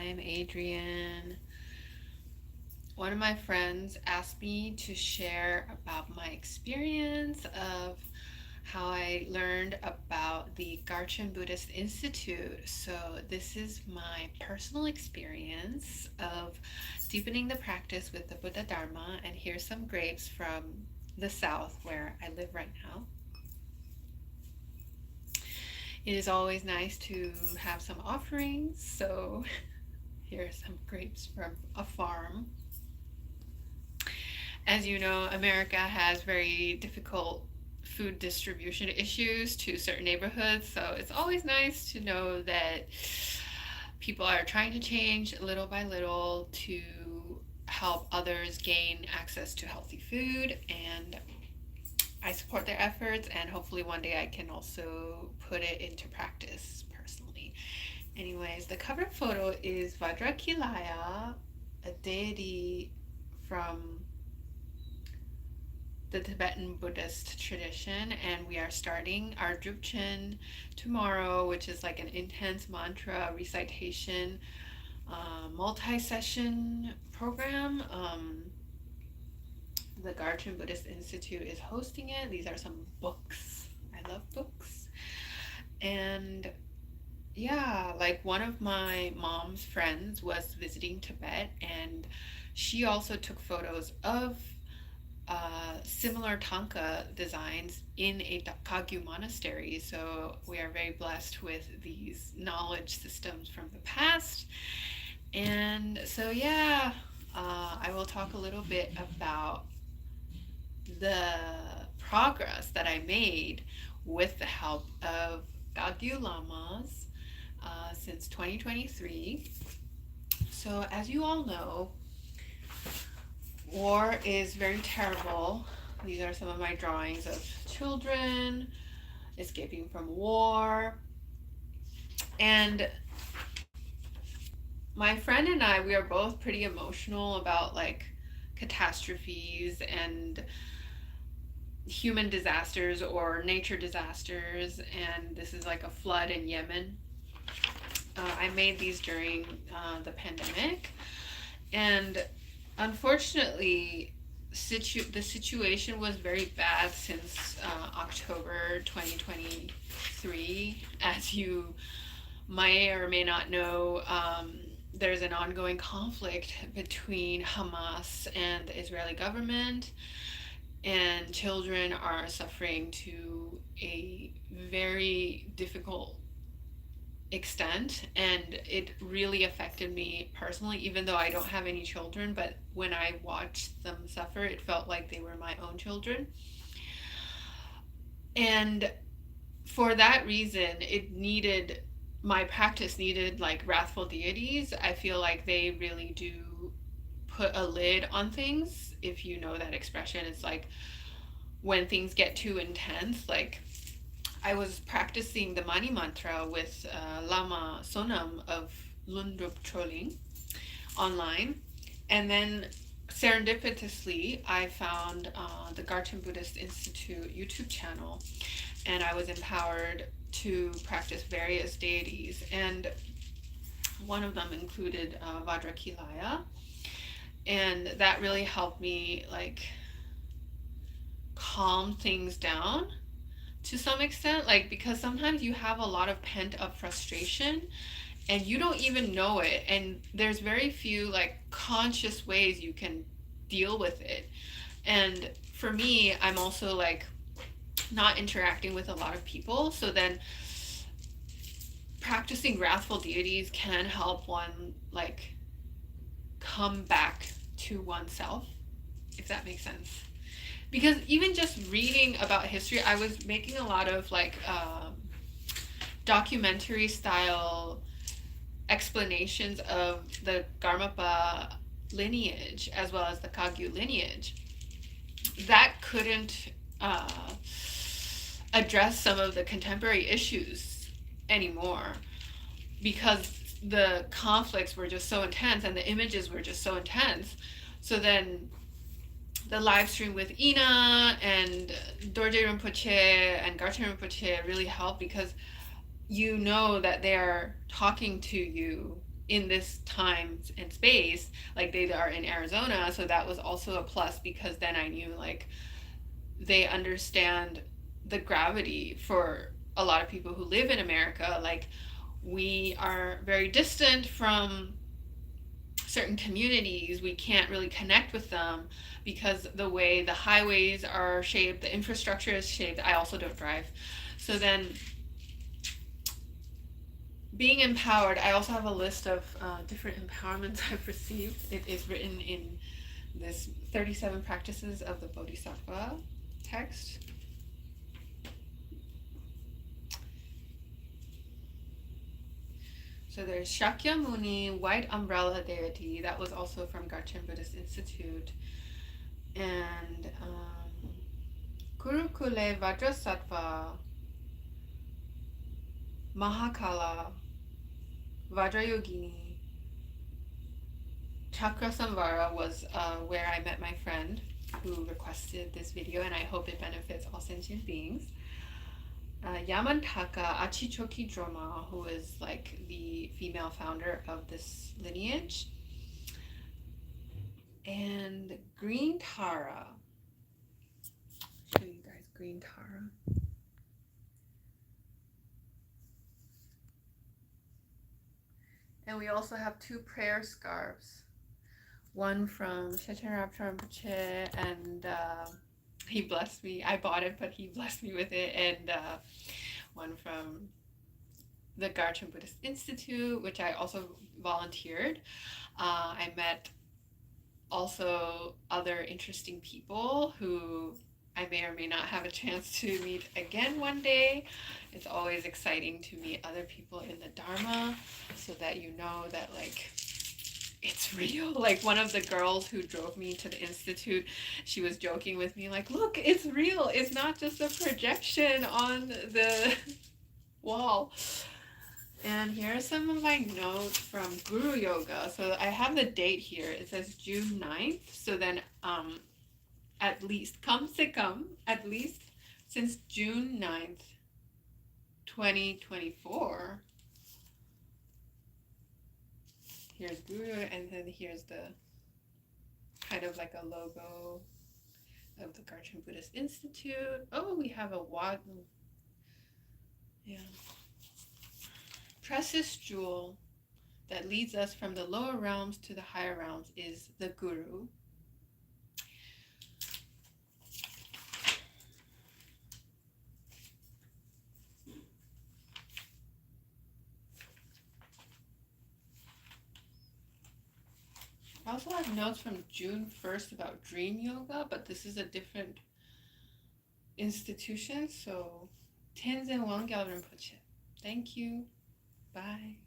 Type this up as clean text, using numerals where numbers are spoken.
I'm Adrian. One of my friends asked me to share about my experience of how I learned about the Garchen Buddhist Institute. So, this is my personal experience of deepening the practice with the Buddha Dharma. And here's some grapes from the south where I live right now. It is always nice to have some offerings. So, here are some grapes from a farm. As you know, America has very difficult food distribution issues to certain neighborhoods, so it's always nice to know that people are trying to change little by little to help others gain access to healthy food, and I support their efforts, and hopefully one day I can also put it into practice personally. Anyways, the cover photo is Vajrayana, a deity from the Tibetan Buddhist tradition, and we are starting our Drupchen tomorrow, which is like an intense mantra recitation, multi-session program. The Garchen Buddhist Institute is hosting it. These are some books. I love books. And yeah, like one of my mom's friends was visiting Tibet, and she also took photos of similar tanka designs in a Kagyu monastery. So we are very blessed with these knowledge systems from the past. And so, yeah, I will talk a little bit about the progress that I made with the help of Kagyu lamas since 2023. So, as you all know, war is very terrible. These are some of my drawings of children escaping from war. And my friend and I, we are both pretty emotional about like catastrophes and human disasters or nature disasters. And this is like a flood in Yemen. I made these during the pandemic. And unfortunately, the situation was very bad since October 2023. As you may or may not know, there's an ongoing conflict between Hamas and the Israeli government, and children are suffering to a very difficult extent, and it really affected me personally, even though I don't have any children. But when I watched them suffer, it felt like they were my own children. And for that reason, my practice needed like wrathful deities. I feel like they really do put a lid on things. If you know that expression, it's like when things get too intense. Like I was practicing the Mani mantra with Lama Sonam of Lundrup online, and then serendipitously I found the Garchen Buddhist Institute YouTube channel, and I was empowered to practice various deities, and one of them included Vajrayana, and that really helped me like calm things down to some extent, like because sometimes you have a lot of pent up frustration and you don't even know it, and there's very few like conscious ways you can deal with it. And for me, I'm also like not interacting with a lot of people, so then practicing wrathful deities can help one like come back to oneself, if that makes sense. Because even just reading about history, I was making a lot of like documentary style explanations of the Karmapa lineage as well as the Kagyu lineage that couldn't address some of the contemporary issues anymore, because the conflicts were just so intense and the images were just so intense. So then the live stream with Ina and Dorje Rinpoche and Garchen Rinpoche really helped, because you know that they are talking to you in this time and space. Like they are in Arizona, so that was also a plus, because then I knew like they understand the gravity for a lot of people who live in America. Like we are very distant from certain communities. We can't really connect with them because the way the highways are shaped, the infrastructure is shaped. I also don't drive. So then being empowered, I also have a list of different empowerments I've received. It is written in this 37 practices of the Bodhisattva text. So there's Shakyamuni, white umbrella deity. That was also from Garchen Buddhist Institute. And Kurukule Vajrasattva, Mahakala, Vajrayogini, Chakrasamvara was where I met my friend who requested this video, and I hope it benefits all sentient beings. Yamantaka Achichoki Droma, who is like the female founder of this lineage. And Green Tara. Show you guys Green Tara. And we also have 2 prayer scarves. One from Garchen Rinp0che, and he blessed me. I bought it, but he blessed me with it. And one from the Garchen Buddhist Institute, which I also volunteered. I met also other interesting people who I may or may not have a chance to meet again one day. It's always exciting to meet other people in the Dharma, so that you know that like it's real. Like one of the girls who drove me to the institute, she was joking with me like, look, it's real. It's not just a projection on the wall. And here are some of my notes from Guru Yoga. So I have the date here. It says June 9th. So then at least, at least since June 9th, 2024. Here's Guru, and then here's the kind of like a logo of the Garchen Buddhist Institute. Oh, we have a wad. Yeah. Precious jewel that leads us from the lower realms to the higher realms is the Guru. I also have notes from June 1st about dream yoga, but this is a different institution. So Tenzin Wangyal Rinpoche. Thank you. Bye.